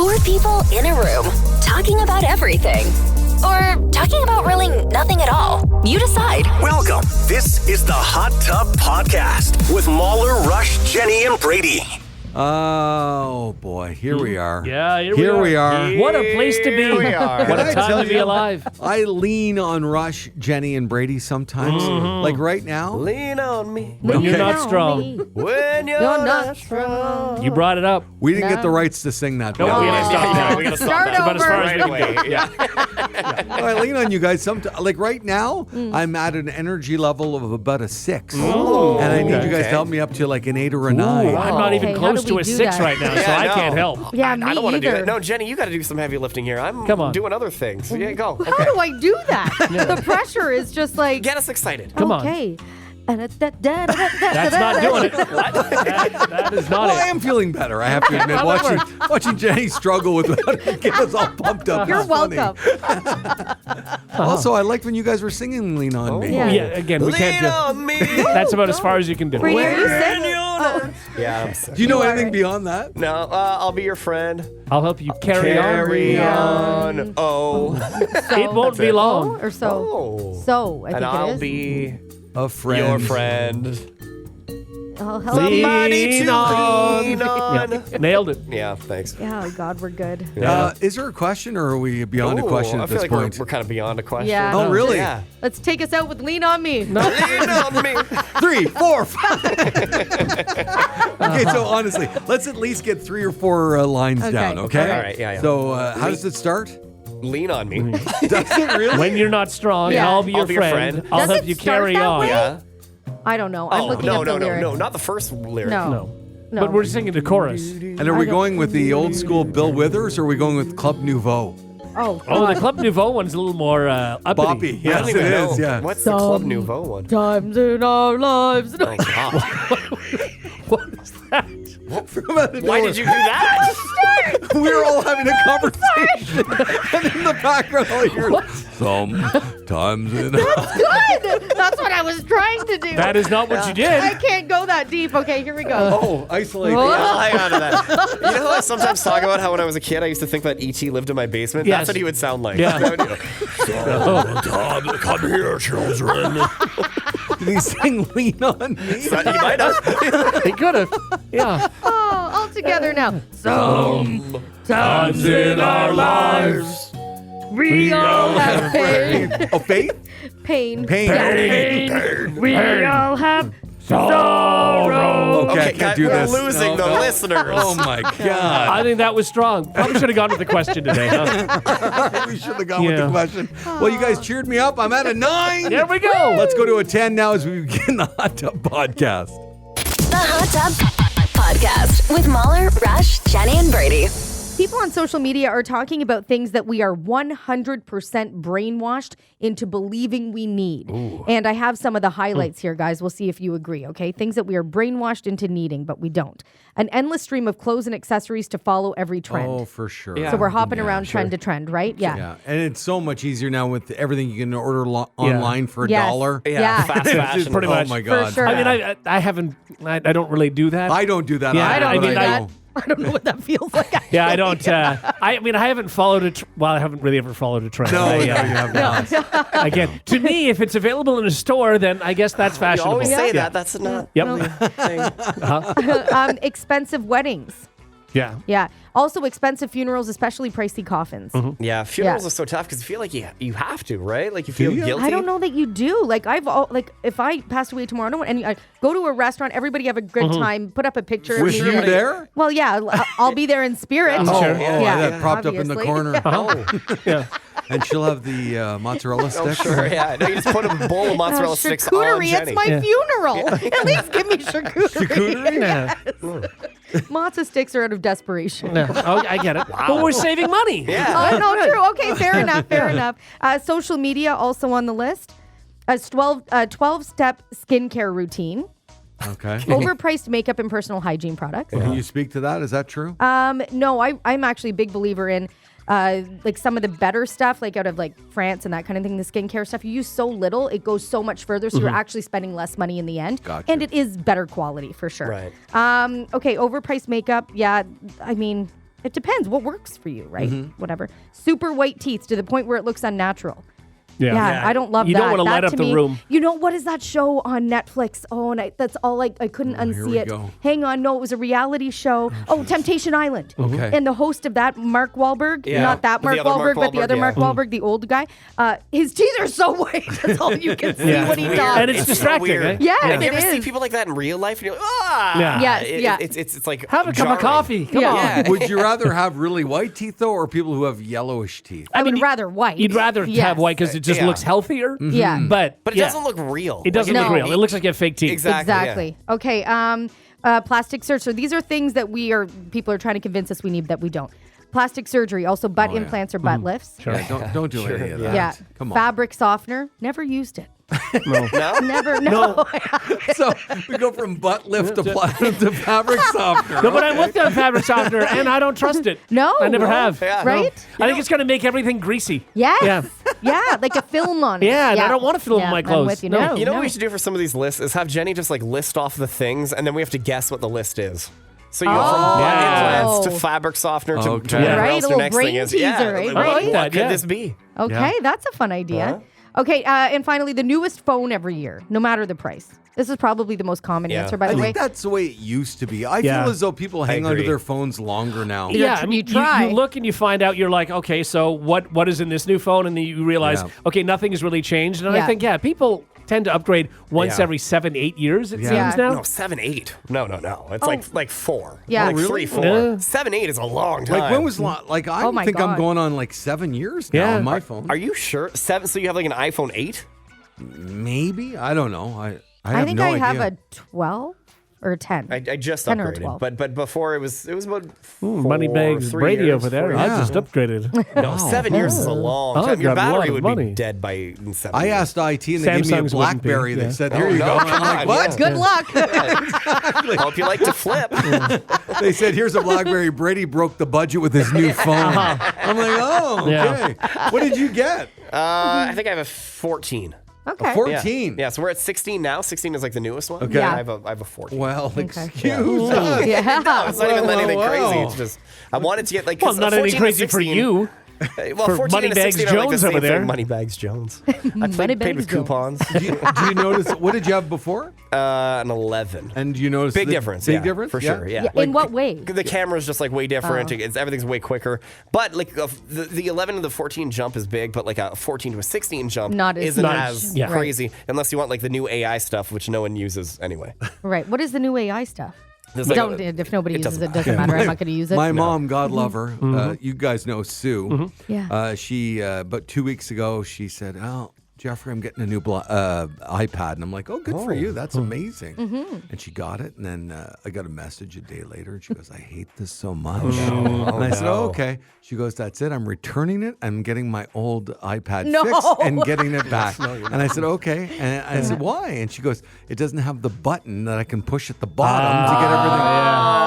Four people in a room talking about everything. Or talking about really nothing at all. You decide. Welcome. This is the Hot Tub Podcast with Mauler, Rush, Jenni, and Brady. Oh, boy. Here we are. Yeah, here we are. What a place to be. we are. What a time to be alive. I lean on Rush, Jenni, and Brady sometimes. Like right now. Lean on me. When you're not strong. When you're not strong. You brought it up. We didn't get the rights to sing that. No, we gotta stop now. We gotta stop Start that. About as far as Right we can away. Yeah. I lean on you guys sometimes. Like right now, I'm at an energy level of about a 6. And I need you guys to help me up to like an 8 or a 9. I'm not even Okay, close how do to we a do 6 that? right now, so Yeah, I no. can't help. Yeah, I me don't want to do either. that. No, Jenni, you got to do some heavy lifting here. I'm Come on. doing other things. Yeah, go. How Okay. do I do that? The pressure is just like, Get us excited. Come on. okay. That's not doing it. That is not Well, I it. am feeling better, I have to admit. Watching Jenni struggle with get us all pumped up. You're is funny. welcome. Also, I liked when you guys were singing Lean On Me. Yeah. Yeah, again, we can't Lean do. on me. That's about as far as you can do. Brady, are you sick? Yeah, I'm sick. Do you know You are anything right. beyond that? No, I'll be your friend. I'll help you carry on. on. Oh. It won't be long. Or so. Oh. So, I think And I'll it is. be A friend. your friend. I'll help Lean you. Somebody to on. lean on. Yeah, nailed it. Yeah, thanks. Yeah, oh God, we're good. Is there a question, or are we beyond a question I at feel this like point? we're kind of beyond a question. Yeah. Oh, really? Yeah. Let's take us out with Lean On Me. Lean on me. 3, 4, 5. Okay, so honestly, let's at least get 3 or 4 lines Okay. down, okay? All right, yeah. So how does it start? Lean on me. Does it really? When you're not strong, Yeah. and I'll be your friend. I'll Does help it you start carry that on. way? Yeah. I don't know. I'm Oh, looking no, at the no, lyric. no, not the first lyric. No. No. But we're singing the chorus. And are we going with the old school Bill Withers, or are we going with Club Nouveau? Oh, Oh, the Club Nouveau one's a little more uppity. Boppy. I Yes, don't it even is. know. Yeah. What's the Club Nouveau one? times in our lives. My God. What is that? From out of Why nowhere. did you do that? We're all having a conversation, and in the background, all you hear sometimes in. Good. That's what I was trying to do. That is not what you I did. can't go that deep. Okay, here we go. Oh, isolate. I'll hang on to that. You know how I sometimes talk about how when I was a kid, I used to think that E.T. lived in my basement? Yes. That's what he would sound like. Yeah. Come here, children. Did he sing Lean On Me? He might have. They could have. Yeah. Oh, all together now. Times in our lives. We all have pain. Oh, Faith? Pain. Pain. Pain. We all have sorrow. Okay, I can't do we're this. losing the listeners. Oh, my God. I think that was strong. Probably should have gone to the question today, huh? We should have gone with Yeah. the question. Well, you guys cheered me up. I'm at a 9. There we go. Let's go to a 10 now as we begin the Hot Tub Podcast. The Hot Tub Podcast with Mauler, Rush, Jenni, and Brady. People on social media are talking about things that we are 100% brainwashed into believing we need. And I have some of the highlights here, guys. We'll see if you agree, okay? Things that we are brainwashed into needing, but we don't. An endless stream of clothes and accessories to follow every trend. Oh, for sure. Yeah. So we're hopping around trend to trend, right? Yeah. Yeah, and it's so much easier now with everything you can order online for Yes. $1. Yeah. Fast fashion. Pretty much. Oh, my God. For sure. I mean, I haven't. I don't really do that. I don't do that. Yeah, either, I but mean, know. I don't know what that feels like. Yeah, I don't. I mean, I haven't followed it. Well, I haven't really ever followed a trend. No, I, you have not. Again, to me, if it's available in a store, then I guess that's You fashionable. always say Yeah. that. That's not Yep. thing. Expensive weddings. Yeah. Yeah. Also expensive funerals, especially pricey coffins. Yeah, funerals Yeah. are so tough because you feel like you have to, right? Like you feel you? guilty. I don't know that you do. Like if I passed away tomorrow, and I go to a restaurant, everybody have a good time, put up a picture. of Was me. you there? Well, yeah, I'll be there in spirit. Oh, Sure. Yeah. that propped up in the obviously. corner. Uh-huh. Yeah. And she'll have the mozzarella Oh, sticks. sure, yeah. No, you just put a bowl of mozzarella sticks on Charcuterie, Jenni. it's my funeral. At least give me charcuterie. Yeah. Matzo sticks are out of desperation. Yeah. Oh, I get it. But we're saving money. Yeah. Oh, no, true. Okay, fair enough, fair enough. Social media also on the list. A 12-step skincare routine. Okay. Overpriced makeup and personal hygiene products. Can you speak to that? Is that true? No, I'm actually a big believer in like some of the better stuff, like out of like France and that kind of thing, the skincare stuff. You use so little, it goes so much further. So you're actually spending less money in the end. Gotcha. And it is better quality for sure. Right. Okay, overpriced makeup. Yeah, I mean, It depends what works for you, right? Whatever. Super white teeth to the point where it looks unnatural. Yeah, I don't love that. You don't want to light up the room. You know, what is that show on Netflix? Oh, and that's all I couldn't unsee it. Go. Hang on, no, it was a reality show. Oh, Temptation Island. Okay. And the host of that, Mark Wahlberg, not that Mark Wahlberg, but the other Mark Wahlberg, the old guy, his teeth are so white. That's all you can see when he talks. And it's distracting, so eh? Yeah, And you it ever see is. people like that in real life? And you're like, It's like Have a cup of coffee. Come on. Would you rather have really white teeth though, or people who have yellowish teeth? I would rather white. You'd rather have white because it just looks healthier. Yeah. But But it doesn't look real. It doesn't look real. It looks like you have fake teeth. Exactly. Okay. Plastic surgery. So these are things that people are trying to convince us we need that we don't. Plastic surgery, also butt implants or butt lifts. Sure. Yeah, don't do any of that. Yeah. Come on. Fabric softener. Never used it. No? Never. No. So we go from butt lift to fabric softener. No, but I'm with the fabric softener, and I don't trust it. No. I never have. Yeah. Right? I think it's going to make everything greasy. Yes. Yeah. Yeah, like a film on it. Yeah, and I don't want to film my clothes. I'm with you. No. No. You know what we should do for some of these lists is have Jenny just like list off the things, and then we have to guess what the list is. So you go from butt implants to fabric softener to whatever Right, else a your little next thing brain is. teaser, right? What Right. could this be? Okay, that's a fun idea. Okay, and finally, the newest phone every year, no matter the price. This is probably the most common answer, by I the way. think that's the way it used to be. I Yeah. feel as though people hang onto agree. their phones longer now. Yeah, tr- I mean, you try. you look and you find out, you're like, okay, so what is in this new phone? And then you realize, Yeah. okay, nothing has really changed. And Yeah. I think, people tend to upgrade once Yeah. every 7-8 years, it Yeah. seems now. No, 7, 8. No. It's like 4. Yeah. Like Oh, really? 3, 4. Yeah. 7, 8 is a long time. Like when was like I Oh my think I'm God. going on like 7 years now Yeah. on my phone. Are you sure? 7. So you have like an iPhone 8? Maybe I don't know. I I have think no I have idea. a 12 or a 10. I just 10 or upgraded, 12. but before it was about Moneybags 3 Brady years, over there. 4 I years. just upgraded. No, 7 years is a long Oh, time. Your I've got a lot battery of would money. be dead by in 7 I years. asked IT and they gave me a Samsung's wouldn't be, BlackBerry. They yeah. said, "Here you no, go." And I'm like, God, "What?" yeah. Good luck. Hope you like to flip. They said, "Here's a BlackBerry." Brady broke the budget with his new phone. I'm like, "Oh, okay." Yeah. What did you get? I think I have a 14. Okay. 14. Yeah, so we're at 16 now. 16 is like the newest one. Okay. Yeah. I have a 14. Well, excuse us. Yeah. It's not even anything Wow. crazy. It's just I wanted to get like Well, 'cause not 14 anything and crazy for 16 you. Well, For 14 and Moneybags 16 are like the Jones same over there. thing. Moneybags Jones. I paid Moneybags with Jones. coupons. Do you notice? What did you have before? An 11. And do you notice Big the difference. Big yeah, difference for sure. Yeah. Yeah, in what way? The camera's just like way different. Everything's way quicker. But like the 11 to the 14 jump is big, but like a 14 to a 16 jump Not as isn't much. as Yeah. crazy unless you want like the new AI stuff, which no one uses anyway. Right. What is the new AI stuff? There's like Don't, a- if nobody uses doesn't it, doesn't matter. I'm not going to use it. My mom, God love her, you guys know Sue. Yeah. She about 2 weeks ago, she said, "Oh, Jeffrey, I'm getting a new iPad," and I'm like, "Oh, good for you. That's amazing." And she got it, and then I got a message a day later, and she goes, "I hate this so much." And I said, "Oh, okay." She goes, "That's it. I'm returning it. I'm getting my old iPad fixed and getting it back." And I said, "Okay." And I said, "Why?" And she goes, "It doesn't have the button that I can push at the bottom to get everything."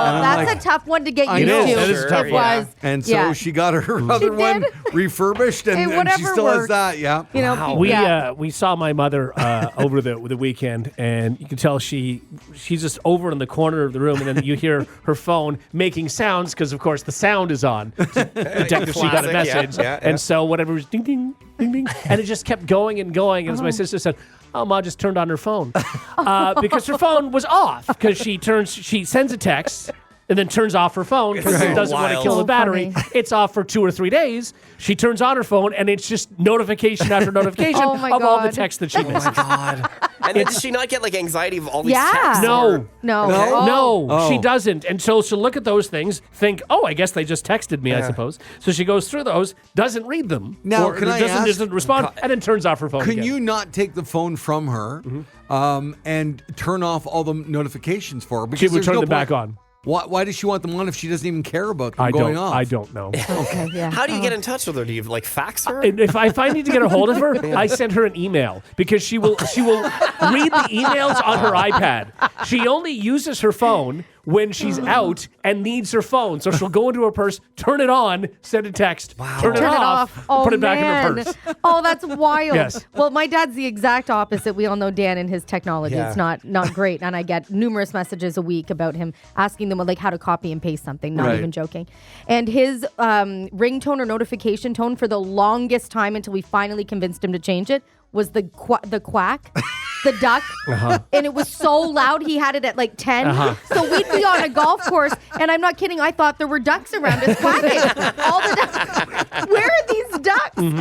And I'm That's like, a tough one to get I used know. to. That is tough It one. was. And so yeah. she got her other one did. refurbished, and she whatever still has works. that. Yeah. You know, We saw my mother over the weekend, and you can tell she's just over in the corner of the room, and then you hear her phone making sounds because, of course, the sound is on to detect if she got a Classic, message. yeah. And so whatever was ding ding ding ding, and it just kept going and going. And as my sister said, "Oh, Ma just turned on her phone because her phone was off because she sends a text." And then turns off her phone because it doesn't want to Wild. kill the So battery. funny. It's off for 2 or 3 days. She turns on her phone, and it's just notification after notification Oh my of all the God. texts that she missed. God. And then does she not get like anxiety of all these Yeah. texts? No. No. No, Oh. she doesn't. And so she'll look at those things, think, "Oh, I guess they just texted me, I suppose." So she goes through those, doesn't read them, Now, or can I ask- doesn't respond, and then turns off her phone Can again. you not take the phone from her and turn off all the notifications for her? She Because would there's turn no them back point- on. Why does she want them on if she doesn't even care about them going off? I don't know. Okay, yeah. How do you get in touch with her? Do you like fax her? And if I need to get a hold of her, I send her an email because she will read the emails on her iPad. She only uses her phone when she's out and needs her phone. So she'll go into her purse, turn it on, send a text, turn it off, Oh, put it back man. in her purse. Oh, that's wild. Yes. Well, my dad's the exact opposite. We all know Dan and his technology. Yeah. It's not great. And I get numerous messages a week about him asking them like how to copy and paste something, not Right. even joking. And his ringtone or notification tone for the longest time until we finally convinced him to change it was the quack, the duck. And it was so loud he had it at like 10. So we'd be on a golf course, and I'm not kidding, I thought there were ducks around us quacking. All the ducks. Where are these ducks? And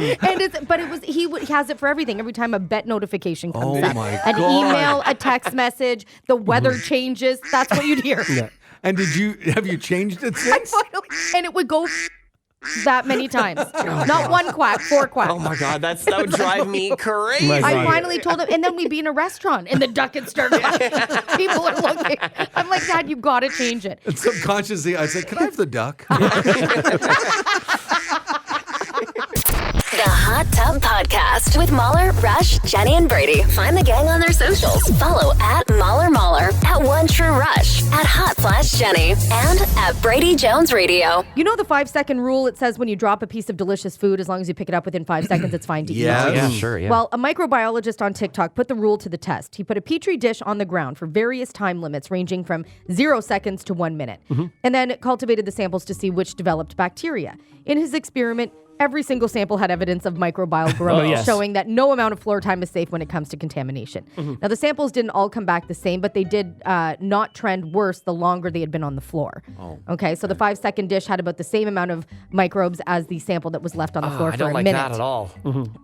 he has it for everything. Every time a bet notification comes up, my an God. email, a text message, the weather changes. That's what you'd hear. Yeah. And have you changed it since? And it would go that many times. Not one quack, 4 quacks. Oh my God, that would drive me crazy. My God. I finally told him, and then we'd be in a restaurant, and the duck would start. People are looking. I'm like, Dad, you got to change it. And subconsciously, I said, "Can I have the duck?" The Hot Tub Podcast with Mauler, Rush, Jenni, and Brady. Find the gang on their socials. Follow at Mauler, at One True Rush, at Hot/Jenni, and at Brady Jones Radio. You know the 5-second rule? It says when you drop a piece of delicious food, as long as you pick it up within 5 seconds, it's fine to eat. Yeah. Sure, yeah. Well, a microbiologist on TikTok put the rule to the test. He put a petri dish on the ground for various time limits ranging from 0 seconds to 1 minute, and then cultivated the samples to see which developed bacteria. In his experiment, every single sample had evidence of microbial growth, yes. showing that no amount of floor time is safe when it comes to contamination. Now, the samples didn't all come back the same, but they did not trend worse the longer they had been on the floor. Okay, so the 5-second dish had about the same amount of microbes as the sample that was left on the floor I for don't a like minute. that at all.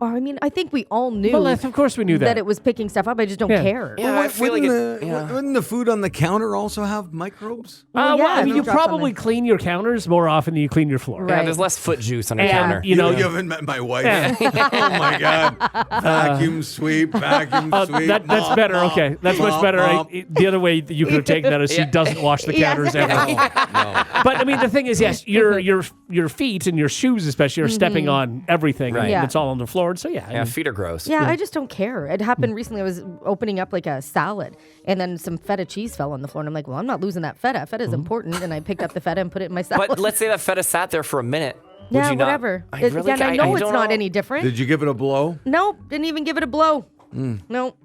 Or, I mean, I think we all knew Well, of course we knew that. it was picking stuff up. I just don't Yeah. care. Yeah, I feel like Wouldn't the food on the counter also have microbes? Well, Well, yeah, I mean, you drops on probably there. clean your counters more often than you clean your floor. Right. Yeah, there's less foot juice on your And, counter. you know, you haven't met my wife. Yeah. Oh my God! Vacuum sweep, vacuum sweep. that's mop, better. mop, Okay, that's much mop, better. mop. The other way that you could have taken that is she doesn't wash the Yeah. counters ever. No. But I mean, the thing is, yes, your feet and your shoes especially are stepping on everything, Right. and Yeah. it's all on the floor. And so yeah, I Yeah, mean, feet are gross. Yeah, I just don't care. It happened recently. I was opening up like a salad, and then some feta cheese fell on the floor, and I'm like, well, I'm not losing that feta. Feta's important, and I picked up the feta and put it in my salad. But let's say that feta sat there for a minute. Would yeah, you not- whatever. I It- really again, I ca- know it's don't not know. any different. Did you give it a blow? Nope, didn't even give it a blow. Nope.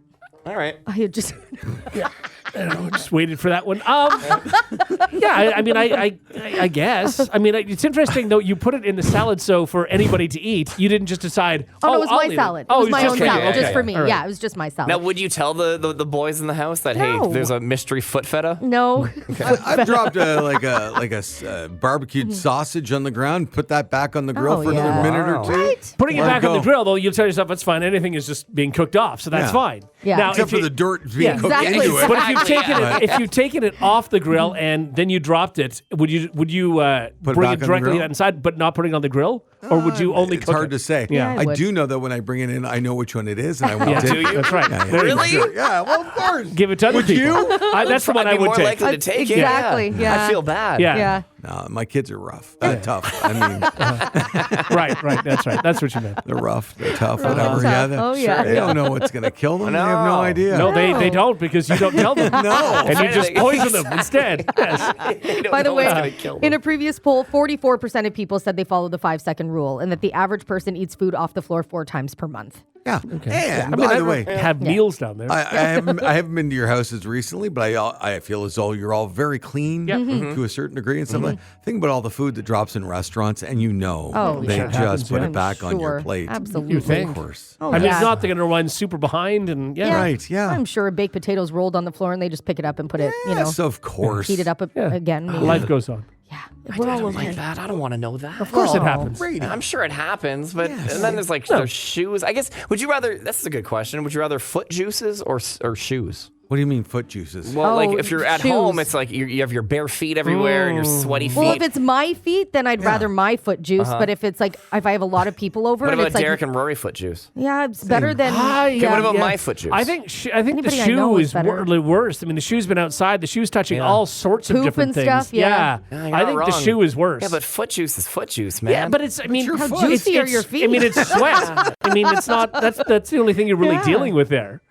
All right. I just I don't know, just waited for that one. Yeah, I mean, I guess. I mean, it's interesting though. You put it in the salad, so for anybody to eat, you didn't just decide. Oh, no, it was I'll my eat salad. Oh, It was my just own for you. salad, Okay. just for me. All right. Yeah, it was just my salad. Now, would you tell the boys in the house that No. hey, there's a mystery foot feta? No. I've dropped a barbecued sausage on the ground. Put that back on the grill Oh, for another yeah. minute or Wow. two. Right? Putting it Let back on the go. grill, though, you'll tell yourself it's fine. Anything is just being cooked off, so that's Yeah. fine. Yeah. Now, Except if for you- the dirt being Yeah, cooked exactly. into it. But if you've Exactly, taken yeah. it, if you've taken it off the grill and then you dropped it, would you Put it bring back it on the directly grill? inside, but not putting it on the grill, or would you only? It's cook hard it? to say. Yeah. Yeah, I I would. do know that when I bring it in, I know which one it is, and I want Yeah, to. Do you? That's right. Yeah, yeah. There you go. Really? Yeah, well, of course. Give it to other Would people. you? That's the one I'd I be would more take. likely to take it. Exactly, yeah. I feel bad. Yeah. Yeah. No, my kids are rough. Tough. I mean, Right. That's right. That's what you meant. they're rough. They're tough. Rough Whatever. and Yeah. tough. Oh, yeah. They don't know what's going to kill them. They have no No. idea. No, they don't because you don't tell them. No. And you just poison them instead. Yes. They don't By the know what's gonna way, kill in them. a previous poll, 44% of people said they follow the 5-second rule and that the average person eats food off the floor 4 times per month. Yeah. And I mean, by I the way, have meals down there. I haven't been to your houses recently, but I feel as though you're all very clean Yeah. to a certain degree and stuff like that. Think about all the food that drops in restaurants, and Oh, they yeah. just Happens, put yeah. it back on your Sure. plate. Absolutely. You think? Of course. Oh, I mean, yeah. it's not they're going to run super behind, and yeah. Right, yeah. I'm sure baked potatoes rolled on the floor and they just pick it up and put it, Yes, of course. heat it up again. maybe. Life goes on. Yeah. We're I all don't over like it. that. I don't want to know that. Of course it Oh, happens. Brady. I'm sure it happens, but and then there's like there's shoes. I guess would you rather? This is a good question. Would you rather foot juices or shoes? What do you mean foot juices? Well, Oh, like if you're at shoes. home, it's like you have your bare feet everywhere and your sweaty feet. Well, if it's my feet, then I'd rather my foot juice. But if it's like, if I have a lot of people over what and about it's like, Derek and Rory foot juice? yeah, it's better than. Okay, what about my foot juice? I think the Anybody I shoe know is is better. the worst. I mean, the shoe's been outside. The shoe's touching all sorts of Poop different and things. stuff, yeah. Yeah, you're I not think the wrong. shoe is worse. Yeah, but foot juice is foot juice, man. Yeah, but it's. I mean, your How foot. juicy are your feet? I mean, it's sweat. I mean, it's not. That's the only thing you're really dealing with there.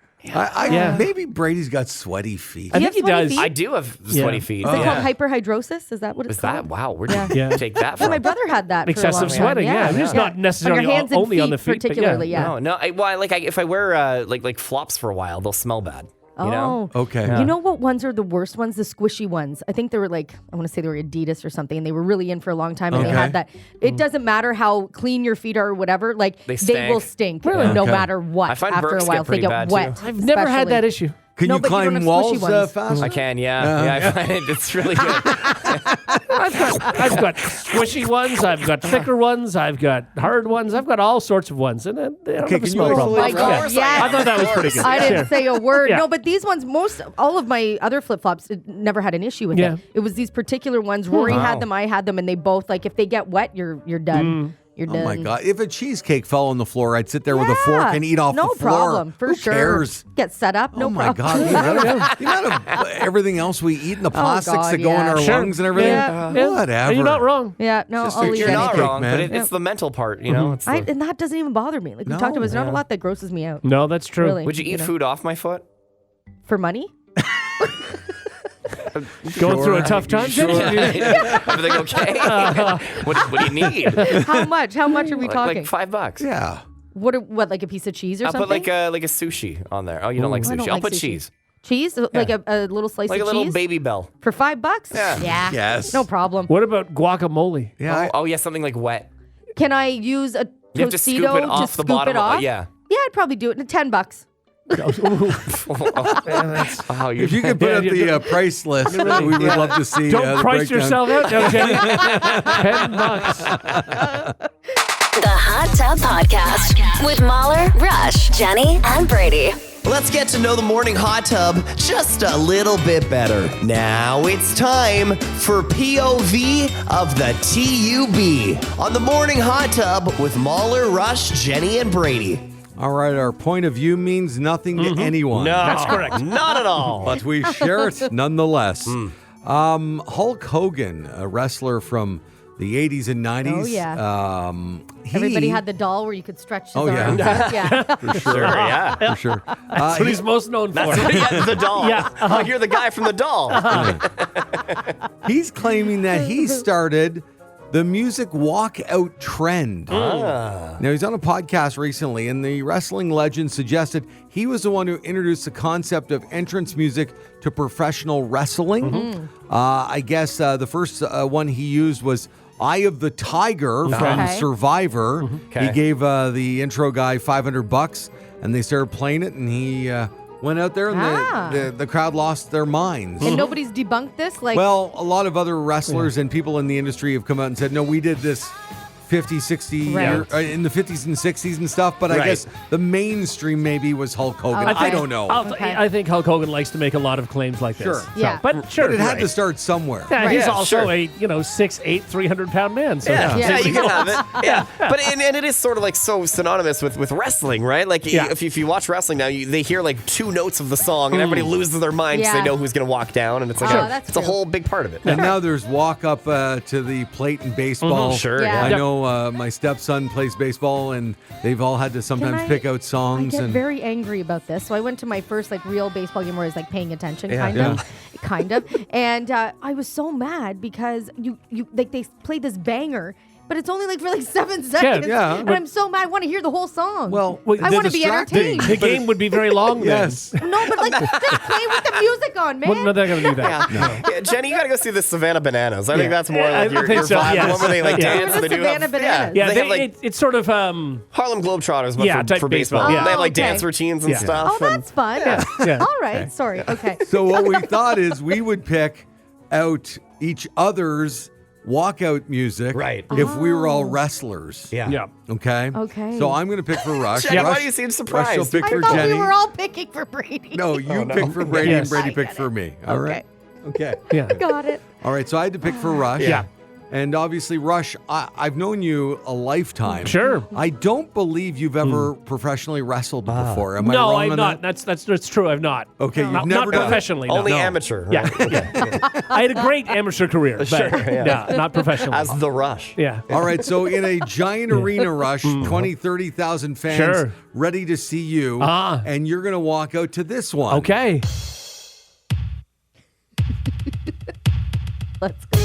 Maybe Brady's got sweaty feet. I think he sweaty does. feet? I do have sweaty feet. Is it called hyperhidrosis? Is that what it's Is that? called? Wow, where did you take that Yeah, from? my brother had that. Excessive for a long sweating, time. It's not necessarily on your hands and only on the feet, but particularly. No, if I wear like flops for a while, they'll smell bad. You know? Okay. You know what ones are the worst ones? The squishy ones. I think they were I want to say they were Adidas or something, and they were really in for a long time, and they had that. It doesn't matter how clean your feet are or whatever, they will stink no matter what. I find after Birks a while, get if they pretty get bad, wet. too. I've never had that issue. Can No, you but you don't climb have walls squishy ones. faster? I can, yeah. I find it's really good. I've got squishy ones. I've got thicker ones. I've got hard ones. I've got all sorts of ones, and they don't have a can smell you problem. isolate my God, yes. I thought that was pretty good. I didn't say a word. Yeah. No, but these ones, all of my other flip flops never had an issue with it. It was these particular ones. Rory had them, I had them, and they both if they get wet, you're done. You're done. Oh my God. If a cheesecake fell on the floor, I'd sit there with a fork and eat off the floor. No problem, for Who sure. cares? Get set up, no Oh my problem. God. The amount of everything else we eat and the plastics God, that go in our yeah. lungs and everything. Yeah. Whatever. You're not wrong. Yeah, no, Just I'll a eat You're not anything. wrong, man. but it's the mental part, you know? It's And that doesn't even bother me. Like we No. talked about, there's not a lot that grosses me out. No, that's true. Really. Would you eat know. food off my foot? For money? Going through a tough time? Everything okay? What do you need? How much? How much are we talking? Like $5. Yeah. What, like a piece of cheese or I'll something? put like a sushi on there. Oh, you don't like I sushi? don't I'll like put sushi. cheese. Cheese? Like a little slice Like of a little cheese? baby bell. For $5? Yeah. Yes. No problem. What about guacamole? Yeah. Oh, yeah, something like wet. Can I use a You have to scoop Tostito it off to the scoop bottom. it off? Yeah. Yeah, I'd probably do it. $10. Oh, If you could put up the price list, we would love to see Don't the price breakdown. yourself out now, Jenny. $10. The Hot Tub Podcast with Mauler, Rush, Jenny, and Brady. Let's get to know the morning hot tub just a little bit better. Now it's time for POV of the TUB on the morning hot tub with Mauler, Rush, Jenny, and Brady. All right, our point of view means nothing to anyone. No, That's correct. Not at all. But we share it nonetheless. Hulk Hogan, a wrestler from the 80s and 90s. Oh, yeah. He, Everybody had the doll where you could stretch his Oh, yeah. arms. Yeah. for sure. Sure, yeah. For sure. That's what he's most known for. Yeah, the doll. Yeah. Oh, you're the guy from the doll. He's claiming that he started the music walkout trend. Now, he's on a podcast recently, and the wrestling legend suggested he was the one who introduced the concept of entrance music to professional wrestling. I guess the first one he used was Eye of the Tiger from Okay. Survivor. Okay. He gave the intro guy $500, and they started playing it, and he went out there, and the crowd lost their minds. And nobody's debunked this? Well, a lot of other wrestlers and people in the industry have come out and said, no, we did this 50, 60, Right. in the 50s and 60s and stuff. But I Right. guess the mainstream maybe was Hulk Hogan. Okay. I don't know. Okay. I think Hulk Hogan likes to make a lot of claims like this. Sure. So, Yeah. but sure. But it had right. to start somewhere. Yeah, he's Yeah, also sure. a 6'8", 300-pound man. So Yeah, Yeah. you can have it. Yeah, but and it is sort of like so synonymous with wrestling, right? Like Yeah. if you watch wrestling now, they hear like two notes of the song, and everybody loses their mind because Yeah. they know who's going to walk down, and it's like that's it's a true. whole big part of it. And now there's walk up to the plate in baseball. Sure, Yeah. I Yep. know my stepson plays baseball, and they've all had to sometimes I- pick out I songs. get and very angry about this. So I went to my first real baseball game where I was paying attention, Yeah. kind of, and I was so mad because you they played this banger, but it's only for 7 seconds, yeah. and I'm so mad. I want to hear the whole song. Well, I they're want to be distracting. entertained. the game would be very long then. Yes. No, but just play with the music on, man. Well, no, they're going to do that. Yeah, Jenny, you got to go see the Savannah Bananas. I think that's more I like your think so, vibe. yes. The one where they Yeah. dance and The they do Savannah have, Bananas. Yeah, they have like it's sort of Harlem Globetrotters, but Yeah, type for baseball. baseball. They have Oh, dance okay. routines and Yeah. stuff. Oh, that's fun. yeah. All right, sorry. Okay. So what we thought is we would pick out each other's walkout music, Right. if we were all wrestlers. yeah. yeah. Okay. Okay. So I'm going to pick for Rush. Jenny, why Rush- do you seem Rush will surprised? pick I for thought Jenny. we were all picking for Brady. No, you pick for Brady Yes. and Brady I pick get for it. me. All right. Okay. Yeah. Got it. All right. So I had to pick for Rush. Yeah. And obviously, Rush, I've known you a lifetime. Sure. I don't believe you've ever professionally wrestled before. Am I No, wrong I'm on not. that? That's true. I've not. Okay, you've not never done it. professionally. No. Only No. amateur. Yeah. I had a great amateur career, but not professionally. As the Rush. Yeah. All right, so in a giant arena, Rush, 20, 30,000 fans Sure. ready to see you, and you're going to walk out to this one. Okay. Let's go.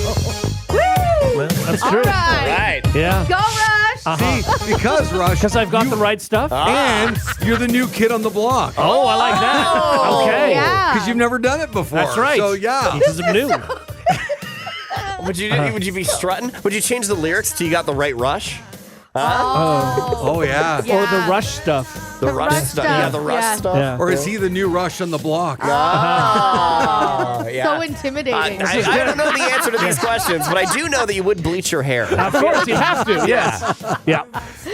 Well, that's true. All right. Right. Yeah. Go, Rush. See, because, Rush, Because I've got the right stuff. and you're the new kid on the block. Oh, I like that. Okay. Yeah. Because you've never done it before. That's right. So, yeah. This is new. Would you be strutting? Would you change the lyrics till you got the right Rush? Oh, yeah. Or the Rush stuff. The Rush Rush stuff. Yeah, the Rush yeah. stuff. Yeah. Or is he the new Rush on the block? Oh, yeah. So intimidating. I don't know the answer to these questions, but I do know that you would bleach your hair. Of course, you have to. Yes. Yeah.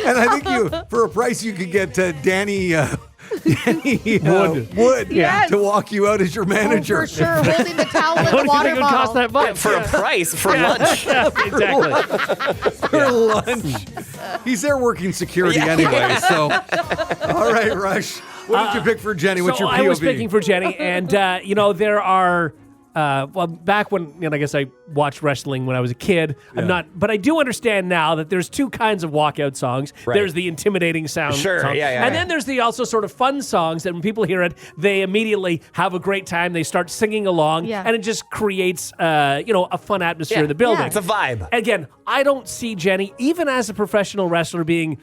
And I think for a price, you could get Danny Wood Yes. to walk you out as your manager. For sure, holding the towel and What do you water think it would cost bottle. that much? For a price, for lunch. Yeah, exactly. For lunch. He's there working security anyway, so. All right, Rush. What did you pick for Jenny? What's your POV? I was picking for Jenny, and there are. Well, back when I guess I watched wrestling when I was a kid. I'm not, but I do understand now that there's two kinds of walkout songs. Right. There's the intimidating sound, Sure, song, yeah. and then there's the also sort of fun songs that when people hear it, they immediately have a great time. They start singing along, and it just creates, a fun atmosphere in the building. Yeah. It's a vibe. Again, I don't see Jenny, even as a professional wrestler, being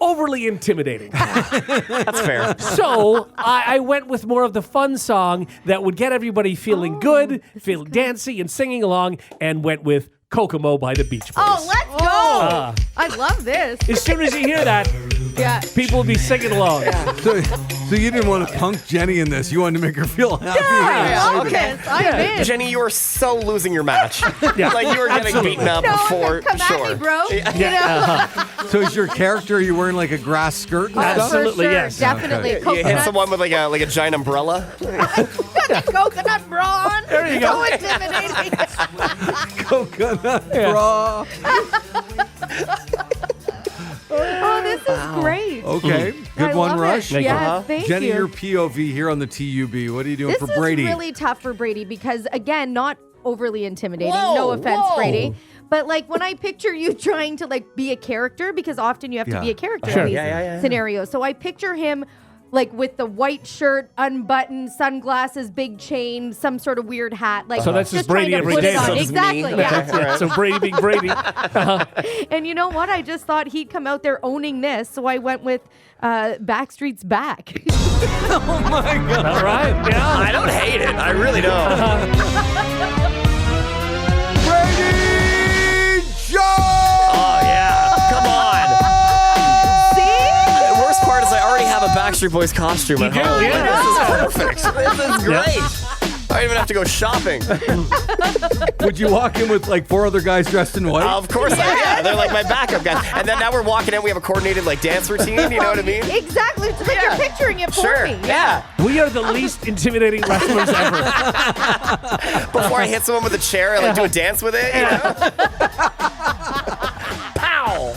overly intimidating. That's fair. So I went with more of the fun song that would get everybody feeling good, feeling dancey and singing along, and went with Kokomo by the Beach Boys. Oh, let's go. I love this. As soon as you hear that, people will be singing along. So you didn't want to punk Jenny in this. You wanted to make her feel happy. Okay. I'm in. Jenny, you are so losing your match. Like you were getting beaten up No, before. come Sure. at me, bro. You know? So is your character, are you wearing like a grass skirt and stuff? Absolutely, For sure. yes. Definitely. You hit Coconut. someone with like a giant umbrella. Coconut bra on. There you go. So intimidating. Coconut bra. Oh, this is great. Okay. Good I one, love Rush. It. Yes, thank Jenny, you. your POV here on the TUB. What are you doing This for is Brady? really tough for Brady because, again, not overly intimidating. Whoa, no offense, whoa. Brady. But like when I picture you trying to like be a character, because often you have to be a character Sure. in these Yeah. scenarios. So I picture him like with the white shirt, unbuttoned, sunglasses, big chain, some sort of weird hat. Like So that's just Brady trying to every put day. it on. So does me. Exactly. Yeah. Right. So Brady being Brady. And you know what? I just thought he'd come out there owning this, so I went with Backstreet's Back. Oh my God. All right. Yeah. I don't hate it. I really don't. Brady Joe! Oh yeah. Come on. See? The worst part is I already have a Backstreet Boys costume at do, home. yeah. This is perfect. This is great. I don't even have to go shopping. Would you walk in with like 4 other guys dressed in white? Of course, yeah. They're like my backup guys. And then now we're walking in. We have a coordinated like dance routine. You know what I mean? Exactly. It's like you're picturing it for Sure. me. Yeah. We are the least intimidating wrestlers ever. Before I hit someone with a chair, I like do a dance with it. You know? Pow.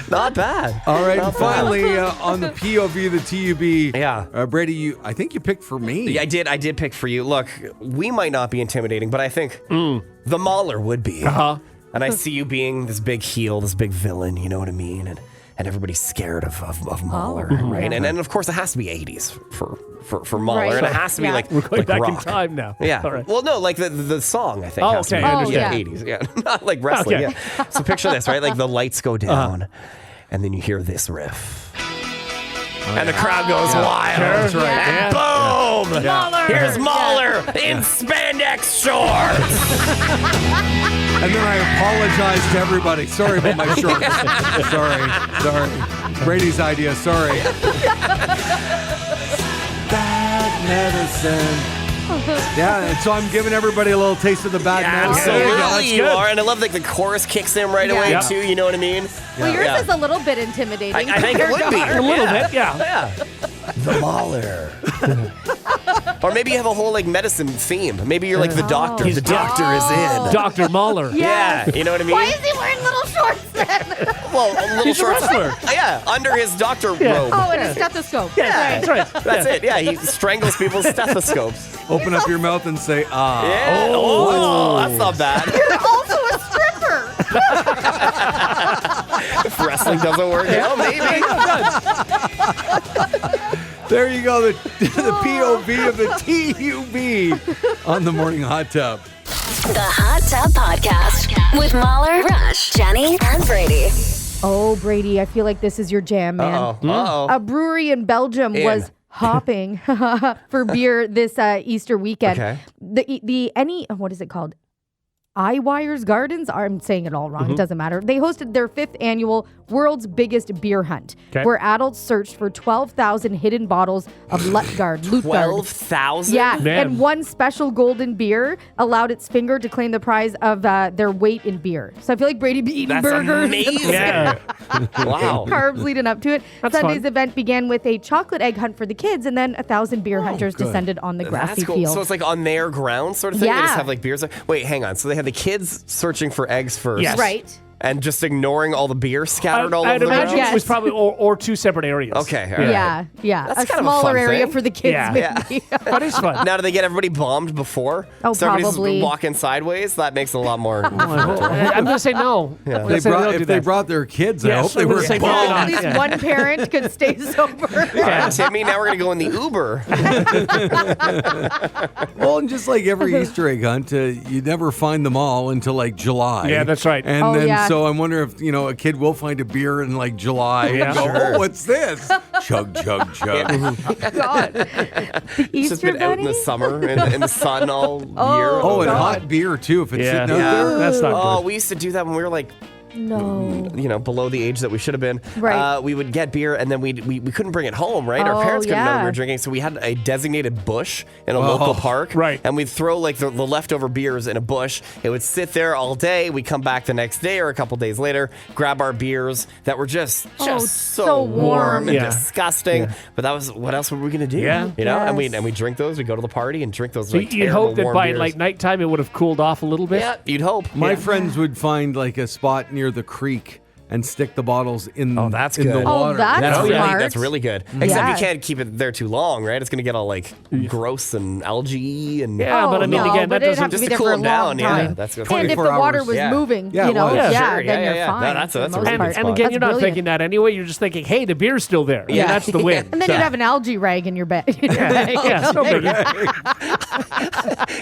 Not bad. All right, Not and finally on the POV, the TUB, Yeah. Brady, I think you picked for me. Yeah, I did pick for you. Look, we might not be intimidating, but I think the Mauler would be. Uh-huh. And I see you being this big heel, this big villain, you know what I mean? And everybody's scared of Mauler, right? And of course it has to be 80s for Mauler. Right. And it has to be like We're going like back rock. in time now. Yeah. All right. Well, no, like the song, I think. Oh, has to okay, be I understand. 80s. Yeah. Not like wrestling. Okay. Yeah. So picture this, right? Like the lights go down, and then you hear this riff. And the crowd goes wild. That's right. And boom! Mauler. Here's Mauler in spandex shorts. And then I apologize to everybody. Sorry about my shorts. sorry. Brady's idea, sorry. Bad medicine. Yeah, and so I'm giving everybody a little taste of the bad medicine. Absolutely, you are. And I love like the chorus kicks in right away Yeah. too. You know what I mean? Well, yours Yeah. is a little bit intimidating. I think it would be A little bit, yeah. Yeah. The Mauler. Or maybe you have a whole like medicine theme. Maybe you're like the doctor. He's The doctor is in. Dr. Mauler. Yeah, you know what I mean? Why is he wearing little shorts then? Well, a little He's a short. wrestler. Yeah, under his doctor robe. Oh, and a stethoscope. Yeah, That's right. That's it. Yeah, he strangles people's stethoscopes. Open up your mouth and say, ah. Yeah. Oh, that's not bad. You're also a stripper. If wrestling doesn't work out, maybe. There you go, the POV of the TUB on the Morning Hot Tub. The Hot Tub Podcast with Mauler, Rush, Jenni, and Brady. Oh, Brady, I feel like this is your jam, man. Uh-oh. A brewery in Belgium was hopping for beer this Easter weekend. Okay. What is it called? iWires Gardens? I'm saying it all wrong. It doesn't matter. They hosted their 5th annual World's Biggest Beer Hunt, where adults searched for 12,000 hidden bottles of Lutgard. 12,000? Yeah, Man. and one special golden beer allowed its finger to claim the prize of their weight in beer. So I feel like Brady be eating That's burgers. amazing. Yeah. Wow. Carbs leading up to it. That's Sunday's fun. event began with a chocolate egg hunt for the kids, and then 1,000 beer hunters good. descended on the grassy That's cool. field. So it's like on their ground sort of thing? They Yeah. just have like beers. Wait, hang on. So they had the kids searching for eggs first. Yes. Right. And just ignoring all the beer scattered all I'd over the imagine ground? Yes. it was probably or two separate areas. Okay. All right. Yeah. That's a kind of a smaller fun area thing. for the kids, Yeah. maybe. That is fun. Now, do they get everybody bombed before? Oh, so everybody's probably. walking sideways? That makes it a lot more. I'm going to say no. I'm gonna They say brought, don't do if they that. brought their kids, I Yes, hope they I'm gonna were say bombed. no. At least Yeah. one parent could stay sober. Timmy, now we're going to go in the Uber. Well, and just like every Easter egg hunt, you never find them all until like July. Yeah, that's right. And Oh, then, yeah. so I wonder if, a kid will find a beer in like July Yeah. and go, Sure. oh, what's this? Chug, chug, chug. God. The It's just Easter been out in bunny? the summer in the sun all year. Oh, and God. hot beer too, if it's Yeah. sitting out there. That's not Oh, good. we used to do that when we were like, No. below the age that we should have been. Right. We would get beer and then we couldn't bring it home, right? Our Oh, parents couldn't know yeah. we were drinking, so we had a designated bush in a local park. Right. And we'd throw like the leftover beers in a bush. It would sit there all day. We'd come back the next day or a couple days later, grab our beers that were just Oh, so so warm warm. and Yeah. disgusting. But that was, what else were we gonna do? Yeah. And Yes. we drink those. We go to the party and drink those. So like, you'd terrible hope that warm by beers. like nighttime it would have cooled off a little bit. Yeah, you'd hope. My Yeah. friends would find like a spot near the creek and stick the bottles in, Oh, that's in the good. Oh, water. that's That's smart. really, that's really good. Except Yeah. you can't keep it there too long, right? It's going to get all like gross and algae and Yeah, but I mean, no, again, but that it'd have doesn't to just be to there cool for a them long down. Yeah, time. that's good. And if the 24 water hours. was Yeah. moving, Yeah, it was. then Sure. you're Yeah. fine. No, that's for a the most really part. good And again, That's you're not brilliant. thinking that anyway. You're just thinking, hey, the beer's still there. Yeah, that's the win. And then you'd have an algae rag in your bed. Yeah, it's no biggie.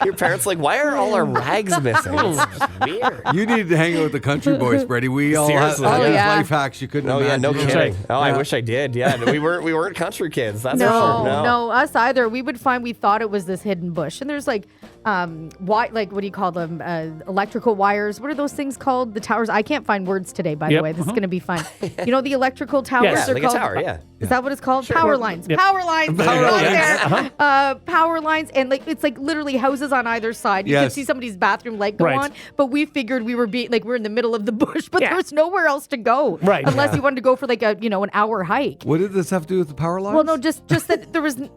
Your parents like, why are all our rags missing? It's weird. You needed to hang out with the country boys, Brady. We all had Seriously. had Oh, these yeah. life hacks you couldn't Oh yeah, imagine. no That's kidding. right. Oh, I Yeah. wish I did. Yeah, we weren't country kids. That's for No, sure. no, us either. We would find we thought it was this hidden bush, and there's like, what do you call them? Electrical wires. What are those things called? The towers. I can't find words today. By the Yep. way, this is going to be fun. You know the electrical towers Yes. are Like a called. tower, yeah. Is that what it's called? Power lines. Yep. Power lines. Power Right lines. there. Power lines, and like it's like literally houses on either side. You can Yes. see somebody's bathroom light go Right. on, but we figured we were we're in the middle of the bush, but Yeah. there was nowhere else to go. Right. Unless you wanted to go for like an hour hike. What did this have to do with the power lines? Well, no, just that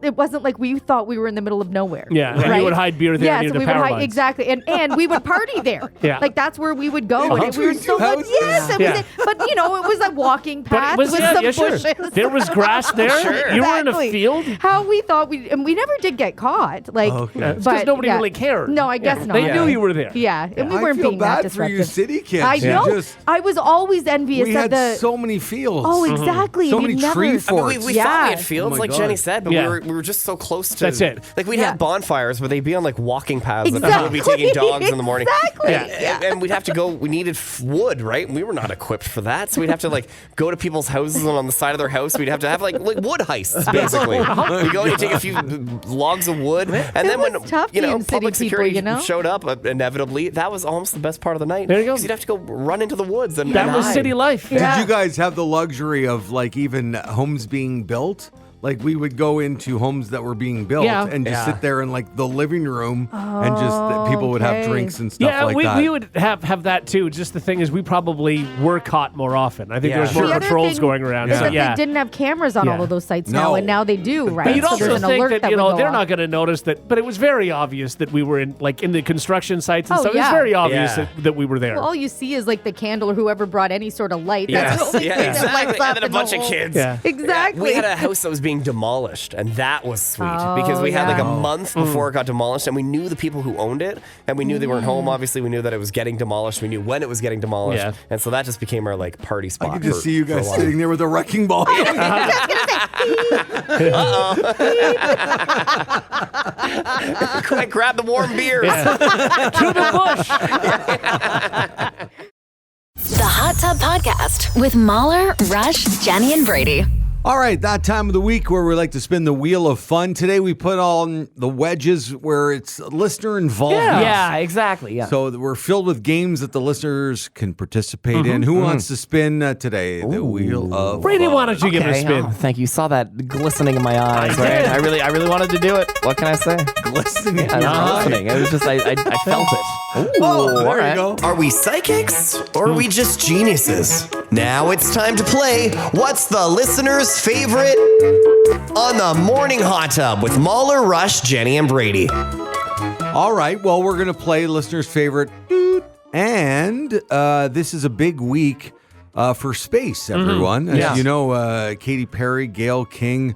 it wasn't like we thought we were in the middle of nowhere. Yeah, and you right? would hide beer there Yeah, near so the we would power hide lines. exactly, and we would party there. Yeah. like that's where we would go. And we were Between so two much. houses? Yes, it Yeah. was. But it was a walking But path it was, with yeah, some yeah, sure. bushes. There was grass there. Sure. You were in a Exactly. field. How we thought we never did get caught. Like, Okay. It's but because nobody yeah. really cared. No, I guess Yeah, not. They knew you were there. Yeah, and we I weren't feel being that bad for you disruptive. city kids. I You know. just- I was always envious we of had the. so many fields. Oh, exactly. So We many never- tree I mean, forts. we Yeah. thought we had fields, Oh my like God. Jenny said, but Yeah. we were just so close to. That's it. Like we'd Yeah. have bonfires, but they'd be on like walking paths that Exactly. people would be taking dogs in the morning. Exactly. Yeah. And we'd have to go. We needed wood, right? And we were not equipped for that, so we'd have to like go to people's houses, and on the side of their house, we'd have to have like wood heists, basically. You go and you take a few logs of wood, and then was when tough being city public people, security showed up, inevitably, that was almost the best part of the night. There you go. 'Cause you'd have to go run into the woods and That and was hide. city life. Yeah. Did you guys have the luxury of like even homes being built? like we would go into homes that were being built and just sit there in like the living room and just people would have drinks and stuff like that. We would have that too. Just the thing is, we probably were caught more often. I think there was more patrols going around. Is So, that they didn't have cameras on all of those sites now, and now they do, right? But you'd also there's an think alert that, you know, would go they're off. not going to notice that, but it was very obvious that we were in the construction sites and stuff. It was very obvious that we were there. Well, all you see is like the candle or whoever brought any sort of light. Yes. That's the only thing that lights up. And then a bunch of kids. Yeah. Exactly. We had a house that was being demolished, and that was sweet because we had like a month before it got demolished, and we knew the people who owned it, and we knew they weren't home. Obviously, we knew that it was getting demolished. We knew when it was getting demolished, and so that just became our like party spot. I could just see you guys sitting there with a wrecking ball. Quick, grab the warm beers. To the bush. The Hot Tub Podcast with Mauler, Rush, Jenni, and Brady. All right, that time of the week where we like to spin the wheel of fun. Today we put on the wedges where it's listener involvement. Yeah, exactly. Yeah. So we're filled with games that the listeners can participate in. Who wants to spin today? The wheel of Brady, fun. why don't you give it a spin? Oh, thank you. Saw that glistening in my eyes. I did. I really wanted to do it. What can I say? Glistening. I was glistening. It was just I felt it. Oh, there all right. you go. Are we psychics or are we just geniuses? Now it's time to play What's the Listener's Favorite on the Morning Hot Tub with Mauler, Rush, Jenni, and Brady. All right, well, we're going to play listener's favorite. And this is a big week for space, everyone. As you know, Katy Perry, Gail King,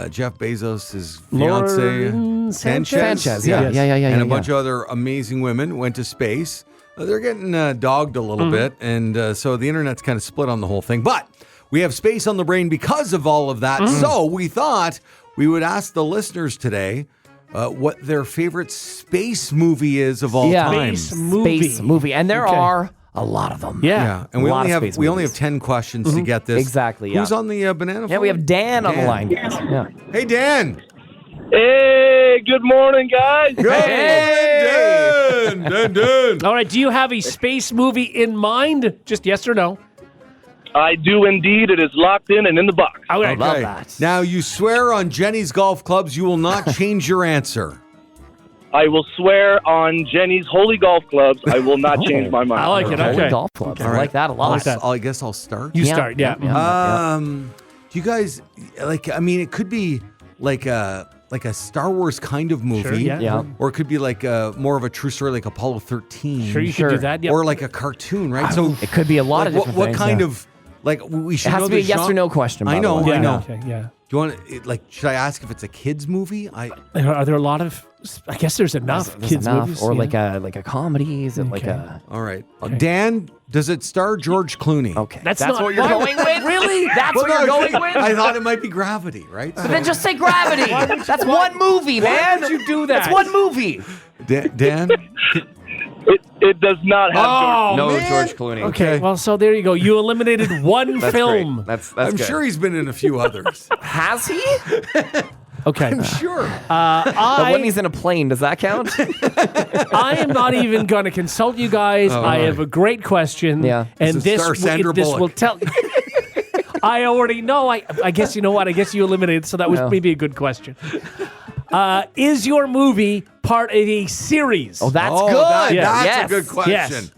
Jeff Bezos' fiance, Lauren Sanchez. Yeah. And a bunch of other amazing women went to space. They're getting dogged a little bit, and so the internet's kind of split on the whole thing. But we have space on the brain because of all of that. So we thought we would ask the listeners today what their favorite space movie is of all time. Space movie. And there are a lot of them. Yeah, and we A lot only of have space movies. 10 questions to get this. Exactly, yeah. Who's on the banana phone? Yeah, we have Dan on the line. Yeah. Hey, Dan. Hey, good morning, guys. Hey, Dan. All right, do you have a space movie in mind? Just yes or no? I do indeed. It is locked in and in the box. Okay. Love that. Now, you swear on Jenny's golf clubs you will not change your answer. I will swear on Jenny's holy golf clubs, I will not change my mind. I like it. Holy Okay. golf clubs. All I right. like that a lot. I guess I'll start. You start, yeah. Do you guys it could be like a Star Wars kind of movie, Sure, yeah. or it could be like more of a true story, like Apollo 13. Sure, you can do that. Yep. Or like a cartoon, right? So It could be a lot of different what things. kind yeah. of we should It has know to be a the yes genre. or no question. By I know, the way. I know. Okay, yeah. Do you want should I ask if it's a kids movie? Are there a lot of? I guess there's enough There's kids enough. movies, Or yeah. like a comedy. Is it like a? All right, Dan. Does it star George Clooney? Okay, That's that's not- what you're why- going with. Really? That's what you're going with. I thought it might be Gravity, right? But then just say Gravity. That's one movie, man. would you do that? That's one movie. Dan. It does not have No man. George Clooney. Okay. Well, so there you go. You eliminated one film. Great. That's I'm good. sure he's been in a few others. Has he? Okay. Sure. But when he's in a plane, does that count? I am not even going to consult you guys. I have a great question. Yeah. And Does it star Sandra this will Bullock? tell. I already know. I guess you know what? I guess you eliminated. So that was No. maybe a good question. Is your movie part of a series? Oh, that's Oh, good. that's Yes. a good question. Yes.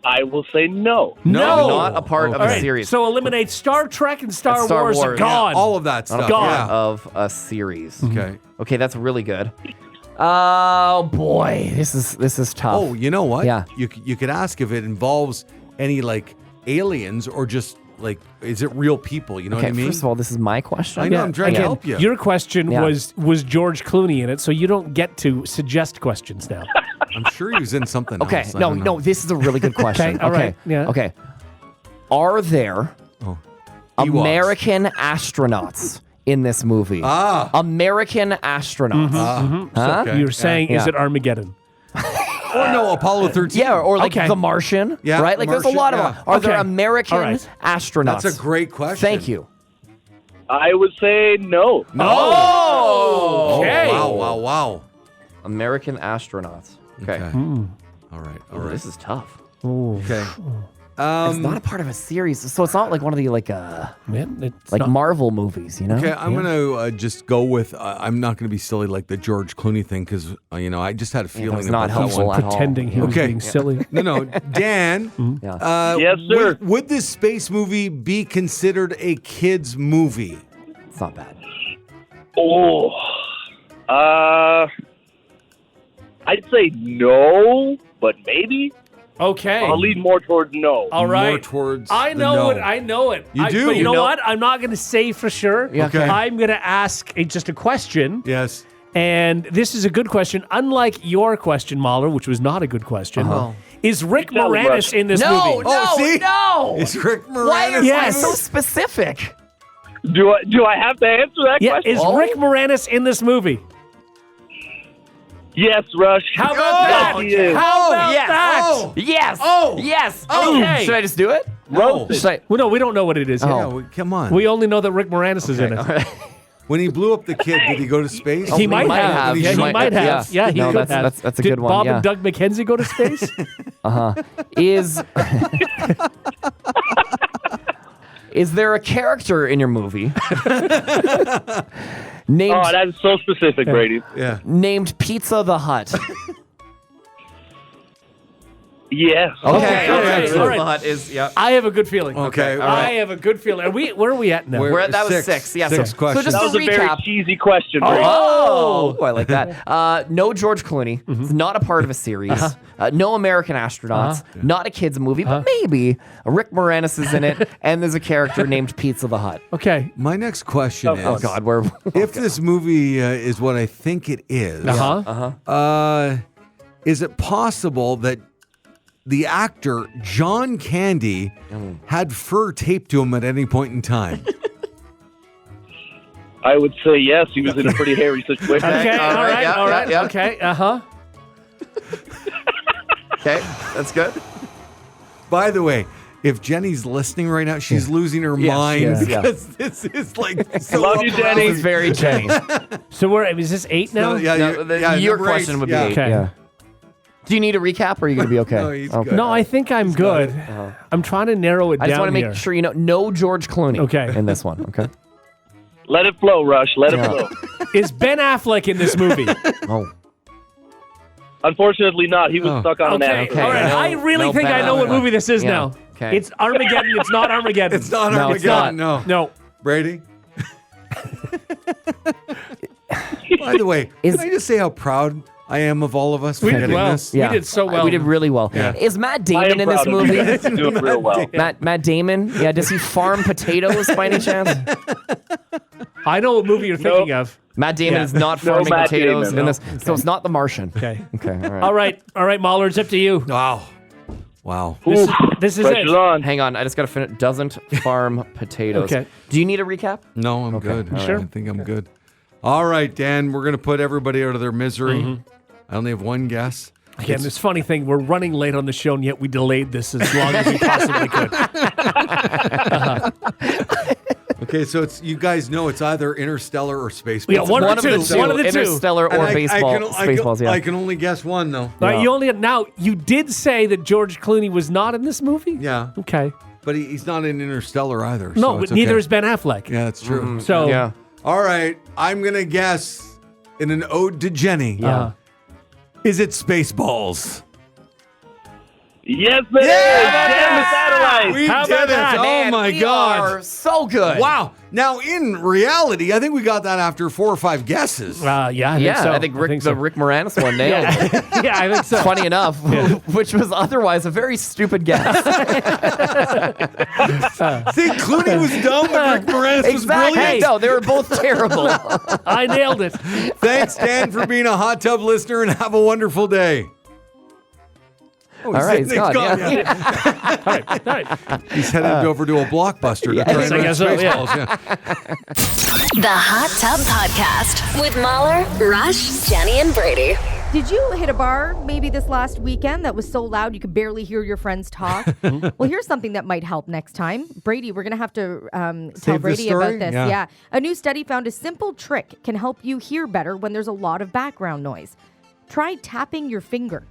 I will say no. No. Not a part of All a right, series. so eliminate Star Trek and Star, Star Wars. Wars. Gone. All of that stuff. Not a Gone. part Yeah. of a series. Okay. Okay, that's really good. Oh boy, this is tough. Oh, you know what? Yeah. You could ask if it involves any like aliens or just like is it real people? You know okay. what I mean? First of all, this is my question. I know. I'm trying to Again, help you. Your question Yeah. was George Clooney in it, so you don't get to suggest questions now. I'm sure he was in something Okay, else. I no, don't know. no. This is a really good question. Okay, all right, yeah. Okay. Are there Ewoks. American astronauts in this movie? American astronauts. Huh? Okay. You're saying, is Yeah. it Armageddon? Or no, Apollo 13. Yeah, or like Okay. The Martian. Yeah, right. Like there's a Martian, lot of yeah. them. Are there Okay. American All right. astronauts? That's a great question. Thank you. I would say no. Oh. Okay. Wow. American astronauts. Okay. All right. Oh, this is tough. Okay. It's not a part of a series, so it's not like one of the Marvel movies, you know? Okay, I'm gonna just go with. I'm not gonna be silly like the George Clooney thing because I just had a feeling that's not about that helpful one. at all. Pretending he was Okay. being silly. No, Dan. Yes, sir. Would this space movie be considered a kids movie? It's not bad. Oh, I'd say no, but maybe. Okay. I'll lean more towards no. All right. More towards I the know no. it. I know it. You do? But you know know- what? I'm not going to say for sure. Yeah, okay. I'm going to ask just a question. Yes. And this is a good question. Unlike your question, Mauler, which was not a good question. Is Rick tell me, Moranis Rush. in this No, movie? Oh, see? no! It's Rick Moranis. Why are you Yes. so specific? Do I have to answer that Yeah, question? is Rick Moranis in this movie? Yes, Rush. How about that? Yes, he is. How about yes. that? Oh. Yes! Oh. Yes! Okay. Should I just do it? Roasted. Should I? Well, no, we don't know what it is yet. Yeah, come on. We only know that Rick Moranis is in it. When he blew up the kid, did he go to space? He might might have. have. Yeah, He he might- might have. yeah. Yeah, he No, could have. that's a Did good one, Bob yeah. and Doug McKenzie go to space? Is there a character in your movie named Oh, that is so specific, Brady. Yeah. named Pizza the Hut? Yes. Okay, okay, all right. The Hut is I have a good feeling. Okay, all I right. have a good feeling. Where are we at now? We're at, that was Six. 6. Yeah, Six so questions. just That to was a very recap. cheesy question, Brady. Oh, I like that. No George Clooney. It's not a part of a series. No American astronauts. Not a kids movie, but maybe Rick Moranis is in it, and there's a character named Pizza the Hut. Okay. My next question is: Oh God, we're if this movie is what I think it is, is it possible that the actor John Candy had fur taped to him at any point in time? I would say yes. He was in a pretty hairy situation. Okay. All right. yeah, All right. yeah. Okay. okay. That's good. By the way, if Jenny's listening right now, she's losing her Yes, mind yes, yeah. because this is like so Love you, up Jenny. around. This is very Jenny. So is this 8 now? No, yeah, Your number question 8, would be yeah. 8. Okay. Yeah. Do you need a recap, or are you going to be okay? No, he's Okay. good. No, I think I'm good. I'm trying to narrow it I just down want to make here. sure you know. No George Clooney. Okay. In this one. Okay. Let it flow, Rush. Let it flow. Is Ben Affleck in this movie? Oh. Unfortunately, not. He was stuck on an Okay. asteroid. All right. No- I really no think Ben I know what Affleck. movie this is Yeah. now. Okay. It's Armageddon. It's not Armageddon. It's not No, it's Armageddon. not. No. No. Brady? By the way, Is- can I just say how proud I am of all of us for We did getting well. this? We did so well. We did really well. Yeah. Is Matt I Damon am in this proud of movie? you. He's doing real well. Matt Damon? Yeah, does he farm potatoes by any chance? I know what movie you're thinking of. Matt Damon Yeah. is not No farming Matt potatoes Damon, in no. this. So it's not The Martian. Okay. Okay, all right. All right, Mauler, it's up to you. Wow. Wow. This is Pressure's it. on. Hang on, I just got to finish. Doesn't farm potatoes. Okay. Do you need a recap? No, I'm good. You sure? I think I'm good. All right, Dan, we're going to put everybody out of their misery. I only have one guess. Again, this funny thing, we're running late on the show, and yet we delayed this as long as we possibly could. Okay, so it's you guys know it's either Interstellar or Spaceballs. Yeah, one One of the two. One of the two. Interstellar And or baseball. Spaceballs, yeah. I can only guess one, though. All right, you did say that George Clooney was not in this movie? Yeah, Okay. but he's not in Interstellar either. No, so but it's neither okay. is Ben Affleck. Yeah, that's true. So, yeah. All right, I'm going to guess in an ode to Jenny. Is it Spaceballs? Yes, it is. Damn the satellite. We How did about it. that? Oh, Man, my we God. are so good. Wow. Now, in reality, I think we got that after 4 or 5 guesses. yeah, I think Yeah, so. I think Rick, so. the Rick Moranis one nailed it. Yeah, I think so. Funny enough, which was otherwise a very stupid guess. See, Clooney was dumb, but Rick Moranis was Exactly. brilliant. No, they were both terrible. I nailed it. Thanks, Dan, for being a Hot Tub listener, and have a wonderful day. Oh, All right, it's gone. Yeah. All right. He's headed over to a Blockbuster to try and I rent guess so, yeah. Spaceballs. Yeah. The Hot Tub Podcast with Mauler, Rush, Jenny, and Brady. Did you hit a bar maybe this last weekend that was so loud you could barely hear your friends talk? Well, here's something that might help next time. Brady, we're going to have to tell Save Brady this story? about this. Yeah. Yeah. A new study found a simple trick can help you hear better when there's a lot of background noise. Try tapping your finger.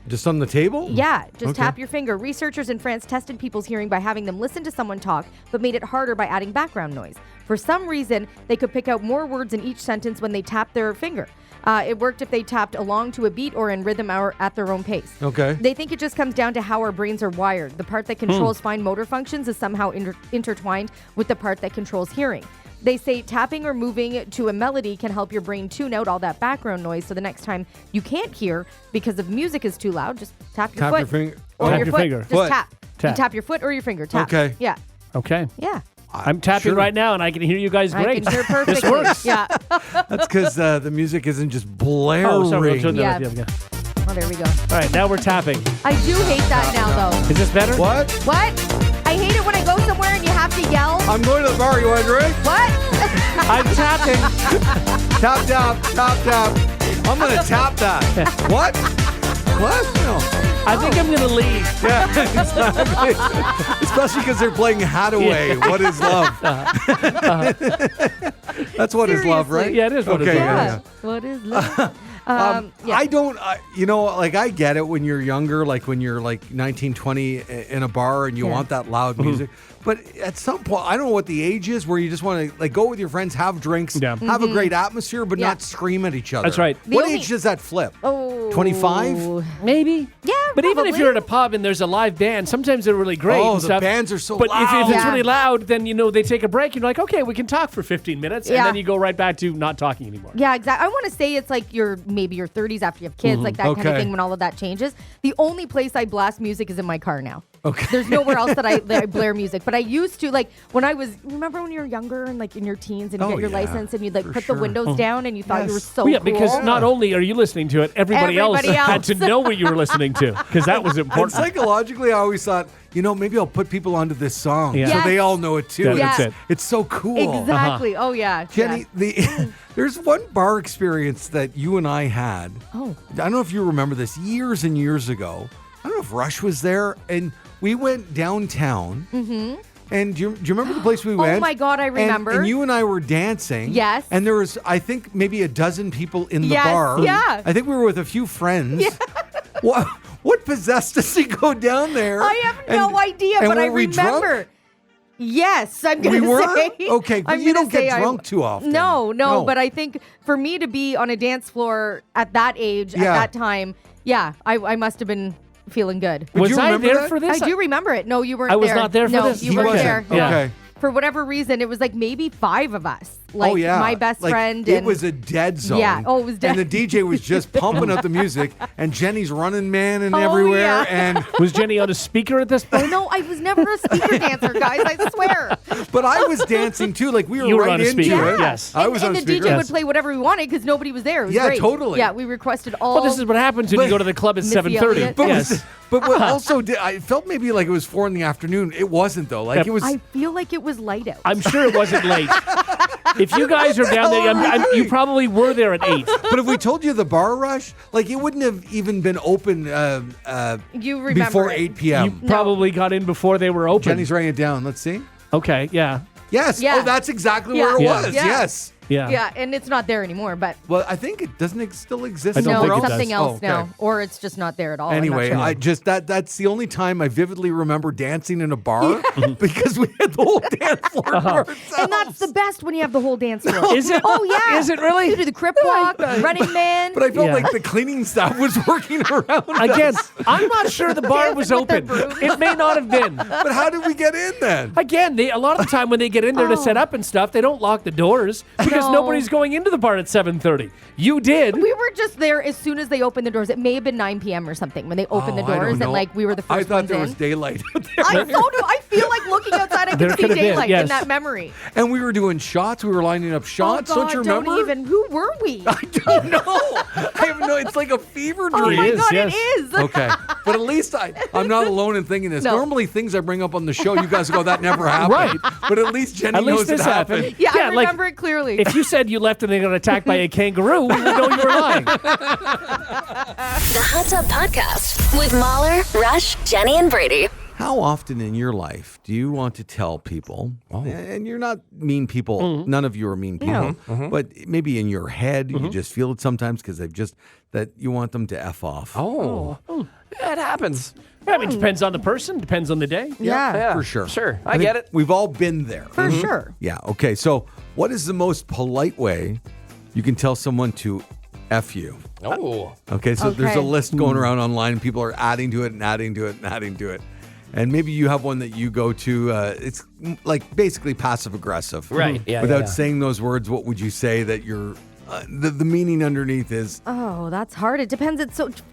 Just on the table? Yeah, just Okay. tap your finger. Researchers in France tested people's hearing by having them listen to someone talk, but made it harder by adding background noise. For some reason, they could pick out more words in each sentence when they tapped their finger. It worked if they tapped along to a beat or in rhythm or at their own pace. Okay. They think it just comes down to how our brains are wired. The part that controls fine motor functions is somehow intertwined with the part that controls hearing. They say tapping or moving to a melody can help your brain tune out all that background noise, so the next time you can't hear because the music is too loud, just tap your Tap foot. your finger. Or Tap your your foot. finger. Just Foot. tap. Tap. You tap your foot or your finger. Tap. Okay. Yeah. Okay. Yeah. I'm tapping Sure. right now, and I can hear you guys I great. can hear perfectly. This works. Yeah. That's because the music isn't just blaring. Oh, sorry. I'll turn that Yeah. up. Yeah. Oh, there we go. All right, now we're tapping. I do hate that now, though. Is this better? What? What? I hate it when I go somewhere and you have to yell. I'm going to the bar. You want a drink? What? I'm tapping. Tap, tap, tap, tap. I'm going to tap that. What? What? No. I think I'm going to leave. Yeah, exactly. Especially because they're playing Hadaway. What is love? That's what is love, right? Yeah, it is what is Okay, love. yeah. What is love? I don't, like I get it when you're younger, like when you're like 19, 20 in a bar and you want that loud music. But at some point, I don't know what the age is where you just want to like go with your friends, have drinks, Yeah. have a great atmosphere, but Yeah. not scream at each other. That's right. What The only- age does that flip? Oh. 25? Maybe. Yeah, But even if probably. you're at a pub and there's a live band, sometimes they're really great Oh, and the stuff. bands are so but if loud. it's Yeah. really loud, then, they take a break. And you're like, okay, we can talk for 15 minutes. Yeah. And then you go right back to not talking anymore. Yeah, exactly. I want to say it's like maybe your 30s after you have kids, like that kind of Okay. thing when all of that changes. The only place I blast music is in my car now. Okay. There's nowhere else that I blare music. But I used to, like, remember when you were younger and like in your teens and you Oh, got your yeah, license and you'd like for put sure. the windows down and you thought you were Yes. so Well, yeah, cool. because not only are you listening to it, everybody else Everybody had else. to know what you were listening to because that was And important. psychologically, I always thought, maybe I'll put people onto this song Yeah. so Yes. they all know it too. That's It's- it. It's so cool. Exactly. Oh, yeah. Jenny, there's one bar experience that you and I had. Oh. I don't know if you remember this years and years ago. I don't know if Rush was there, and we went downtown. Mm-hmm. And do you remember the place we went? Oh my God, I remember. And you and I were dancing. Yes. And there was, I think, maybe a dozen people in the Yes, bar. yeah. I think we were with a few friends. Yeah. What possessed us to go down there? I have no idea, and but I were we drunk? remember. Yes, I'm going We to were? say. Okay, but I'm you gonna don't get say drunk too often. No, No. but I think for me to be on a dance floor at that age, Yeah. at that time, I must have been feeling good. Would was you I remember there that? for this? I do remember it. No, you weren't I was there. not there for no, this. you He weren't wasn't. there. Yeah. Okay. For whatever reason, it was like maybe 5 of us. Like oh yeah, my best Like, friend. It and was a dead zone. Yeah. Oh, it was dead. And the DJ was just pumping up the music, and Jenny's running man and Oh, everywhere. yeah. And Was Jenny on a speaker at this point? No, I was never a speaker dancer, guys. I swear. but I was dancing too. Like we were You were right on a into speaker, it. yes. I was and on the speaker. DJ Yes. would play whatever we wanted because nobody was there. It was Yeah, great. totally. Yeah, we requested all. Well, this is what happens when you go to the club at Missy 7:30. Elliott. But, Yes. but what also did, I felt maybe like it was 4 PM. It wasn't though. Like Yep. it was. I feel like it was light out. I'm sure it wasn't late. If you guys are down there, you probably were there at 8. But if we told you the bar rush, like it wouldn't have even been open You remember before it. 8 p.m. You probably got in before they were open. Jenny's writing it down. Let's see. Okay, yeah. Yes. Yeah. Oh, that's exactly Yeah. where it Yeah. was. Yeah. Yes. Yeah. Yeah, and it's not there anymore. But Well, I think it doesn't still exist. I don't no, think somewhere it it's else? does. something else Oh, okay. now, or it's just not there at all. I'm not Anyway, sure. I just that's the only time I vividly remember dancing in a bar because we had the whole dance floor to ourselves. and that's the best when you have the whole dance floor. Is it? Oh yeah. Is it really? You do the crip walk, Running Man. But I felt Yeah. like the cleaning staff was working around Again, us. I'm not sure the bar was Dancing with their open. brooms. It may not have been. But how did we get in then? Again, a lot of the time when they get in there to set up and stuff, they don't lock the doors because No. nobody's going into the bar at 7:30. You did. We were just there as soon as they opened the doors. It may have been 9 p.m. or something when they opened the Oh, I don't doors, and know. like we were the I first thought ones there in. was daylight out there. I so do. I feel like looking outside, I There can could see have been, daylight yes. in that memory. And we were doing shots. We were lining up shots. Oh God, don't you remember? Don't even. Who were we? I don't know. I have no. It's like a fever Oh dream. my is, God, yes. it is. Okay, but at least I'm not alone in thinking this. No. Normally, things I bring up on the show, you guys go, that never happened. Right. But at least Jenny At least knows this it happened. happened. Yeah, I like, remember it clearly. If you said you left and they got attacked by a kangaroo, we would know you were lying. The Hot Tub Podcast with Mauler, Rush, Jenni, and Brady. How often in your life do you want to tell people, and you're not mean people, none of you are mean people, but maybe in your head, you just feel it sometimes because that you want them to F off. Oh. It happens. I mean, it depends on the person, depends on the day. Yeah. For sure. Sure. I think get it. We've all been there. For sure. Yeah. Okay. So, what is the most polite way you can tell someone to F you? Oh. Okay. So, there's a Okay. list going around online, and people are adding to it and adding to it and adding to it. And maybe you have one that you go to. It's like basically passive aggressive. Right. Yeah. Without saying those words, what would you say that you're. The meaning underneath is. Oh, that's hard. It depends.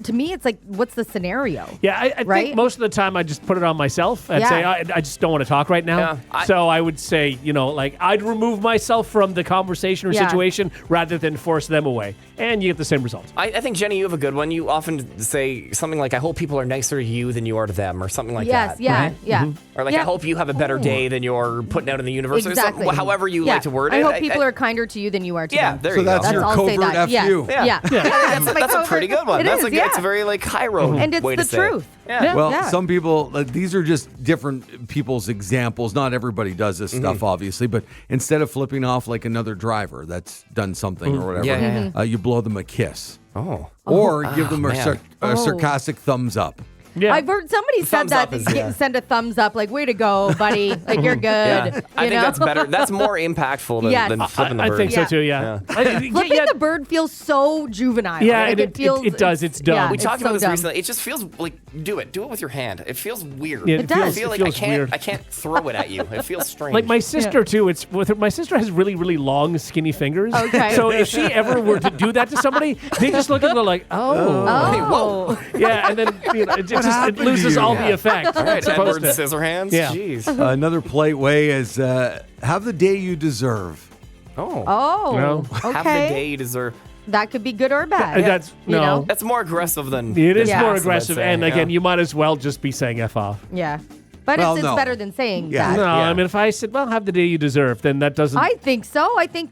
To me, it's like, what's the scenario? Yeah, I Right? think most of the time I just put it on myself and Yeah. say, I just don't want to talk right now. Yeah, So I would say, like, I'd remove myself from the conversation or Yeah. situation rather than force them away. And you get the same result. I think, Jenny, you have a good one. You often say something like, I hope people are nicer to you than you are to them, or something like Yes, that. yeah, yeah. Or like, Yeah. I hope you have a better day than you're putting out in the universe, or Exactly. something, however you Yeah. like to word it. I hope people are kinder to you than you are to Yeah, them. there So you go. that's your I'll say covert that. F Yeah. you. Yeah. That's a pretty good one. It That's is, It's a very like high road And it's way the to say it. truth. Yeah. Well, Yeah. some people, these are just different people's examples. Not everybody does this stuff, obviously, but instead of flipping off like another driver that's done something or whatever, Yeah. you blow them a kiss. Oh. Or give them a man. sarcastic thumbs up. Yeah. I've heard somebody said thumbs that. up is, Send a thumbs up, like, way to go, buddy. Like, you're good. Yeah. I you think know? that's better. That's more impactful than, Yes. than flipping the I bird. think so Yeah. too, yeah. Flipping the bird feels so juvenile. Yeah, like, and it does. It's dumb. Yeah, We it's talked so about this dumb. recently. It just feels like do it with your hand. It feels weird. Yeah, It does. I feel like feels I weird. can't throw it at you. It feels strange. Like my sister too. It's with her, my sister has really, really long, skinny fingers. Okay. So if she ever were to do that to somebody, they just look at her like, Oh. yeah, and then it loses all the effect. all right, It's supposed Edward to. Scissorhands. Yeah. Jeez. Another polite way is have the day you deserve. Oh. Oh. No. Okay. Have the day you deserve. That could be good or bad. That's You know? That's more aggressive than. It is Yeah. more passive, I'd aggressive, say, and again, yeah. you might as well just be saying "f off." Yeah. But Well, it's no. better than saying Yeah. that. No, Yeah. I mean, if I said, "Well, have the day you deserve," then that doesn't. I think so. I think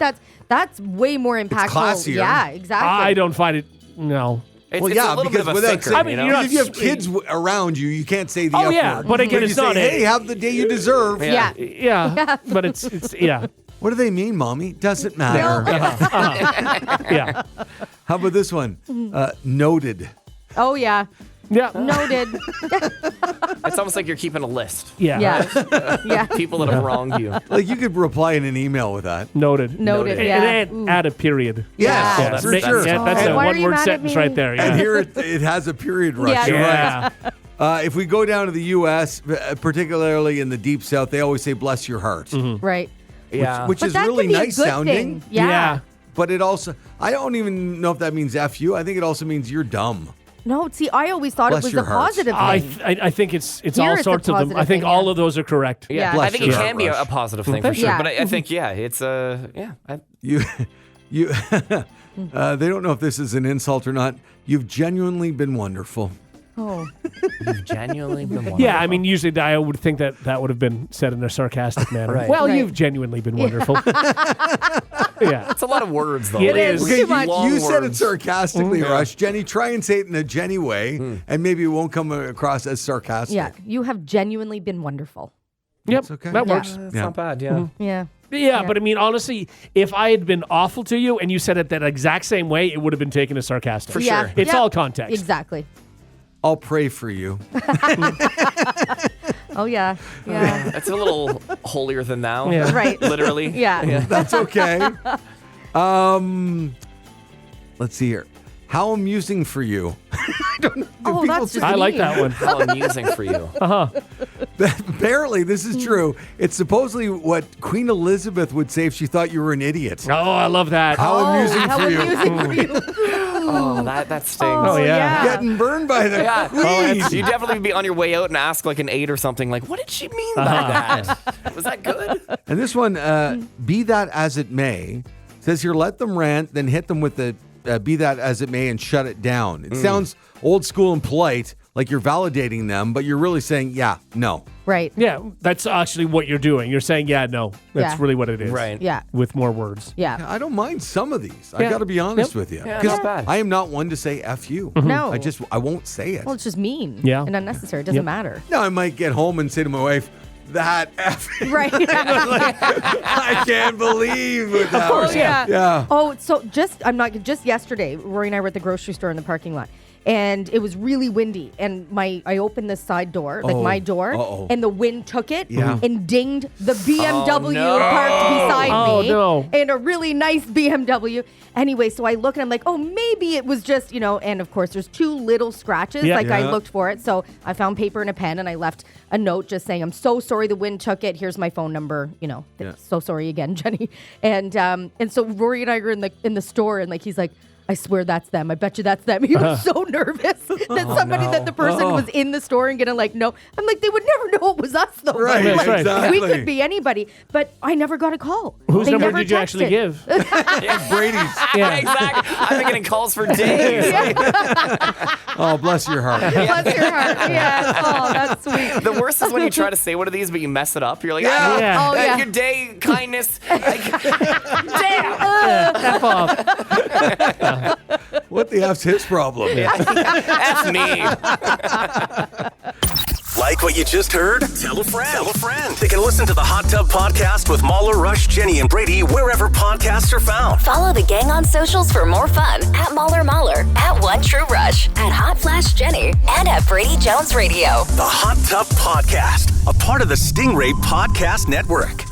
that's way more impactful. classier. Yeah, exactly. I don't find it. No. It's, Well, it's yeah, a little bit because of a without thinker, saying, I mean, you know? you're not if you have kids around you, you can't say the Oh, F yeah, word. but again, you it's say, not hey, have the day you deserve. Yeah. Yeah, but it's yeah, What do they mean, Mommy? Doesn't matter. yeah, How about this one? Noted. Oh yeah. yeah, Noted. It's almost like you're keeping a list. yeah. Yeah. Yeah. People that have wronged you. Like you could reply in an email with that. Noted. Noted. Noted. Yeah. And add a period. Yes, Yeah. Yeah, for that's, sure. yeah, that's Oh, a why are you one-word mad at sentence me? right there. Yeah. And here it has a period rush. Yeah. You're right. yeah. If we go down to the U.S., particularly in the deep South, they always say "bless your heart," Right. Yeah. which But is that really could be nice a good sounding. thing. Yeah. But it also, I don't even know if that means "f you." I think it also means you're dumb. No, see, I always thought Bless it was your a heart. positive I thing. think it's Here all it's a sorts of them. I positive think thing, all yeah. of those are correct. Yeah, Bless I think your it heart, can be a Rush. positive thing for sure. Yeah. But I think, it's yeah. You, they don't know if this is an insult or not. You've genuinely been wonderful. Oh. You've genuinely been wonderful. Yeah, I mean, usually I would think that would have been said in a sarcastic manner. Right. Well, Right. you've genuinely been wonderful. Yeah. It's a lot of words, though. It is. Okay, Too much. you said it words. sarcastically, Rush. Jenny, try and say it in a Jenny way, and maybe it won't come across as sarcastic. Yeah. You have genuinely been wonderful. Yep. okay. That Yeah. works. It's Yeah. not bad, yeah. Yeah. Yeah, but I mean, honestly, if I had been awful to you and you said it that exact same way, it would have been taken as sarcastic. For Yeah. sure. It's Yep. all context. Exactly. I'll pray for you. Oh yeah. Yeah. It's a little holier than thou. Yeah. Right. Literally. Yeah. That's okay. Let's see here. How amusing for you. I don't know. Do Oh, people that's say- just I like mean. that one. How amusing for you. Apparently, this is true. It's supposedly what Queen Elizabeth would say if she thought you were an idiot. Oh, I love that. How amusing How for you. amusing for you. Oh, that stings. Oh, yeah. Getting burned by the Yeah. Queen. You definitely be on your way out and ask like an 8 or something. Like, what did she mean by that? Was that good? And this one, be that as it may, says here, let them rant, then hit them with the be that as it may and shut it down. It sounds old school and polite, like you're validating them, but you're really saying, yeah, no. Right. Yeah, that's actually what you're doing. You're saying, yeah, no, that's Yeah. really what it is. Right. Yeah. With more words. Yeah. I don't mind some of these. I Yeah. got to be honest Yep. with you. Yeah, 'Cause not bad. I am not one to say F you. No. I won't say it. Well, it's just mean. Yeah. And unnecessary. It doesn't Yep. matter. Now I might get home and say to my wife, that F. Right. I can't believe what that was. Yeah. Yeah. Oh, so just yesterday, Rory and I were at the grocery store in the parking lot. And it was really windy, and I opened the side door, like my door, Uh-oh. and the wind took it Yeah. and dinged the BMW no. parked beside Oh, me, no. and a really nice BMW. Anyway, so I look and I'm like, oh, maybe it was just, and of course there's 2 little scratches. Yeah. Like I Yeah. looked for it, so I found paper and a pen, and I left a note just saying, I'm so sorry the wind took it. Here's my phone number. Yeah. So sorry again, Jenny. And so Rory and I were in the store, and like he's like, I swear that's them. I bet you that's them. He was so nervous that the person was in the store and gonna no. I'm like, they would never know it was us though. Right, Like, right. exactly. we could be anybody, but I never got a call. Whose They number never did you actually texted. give? Brady's. Yeah. Exactly. I've been getting calls for days. Oh, bless your heart. Bless your heart. Yeah. Oh, that's sweet. The worst is when you try to say one of these, but you mess it up. You're like, Yeah. Yeah. Oh, yeah. Good day, kindness. F off. What the F's his problem? That's me. Like what you just heard? Tell a friend. Tell a friend. They can listen to the Hot Tub Podcast with Mauler, Rush, Jenni, and Brady wherever podcasts are found. Follow the gang on socials for more fun at Mauler, at One True Rush, at Hot Flash Jenni, and at Brady Jones Radio. The Hot Tub Podcast, a part of the Stingray Podcast Network.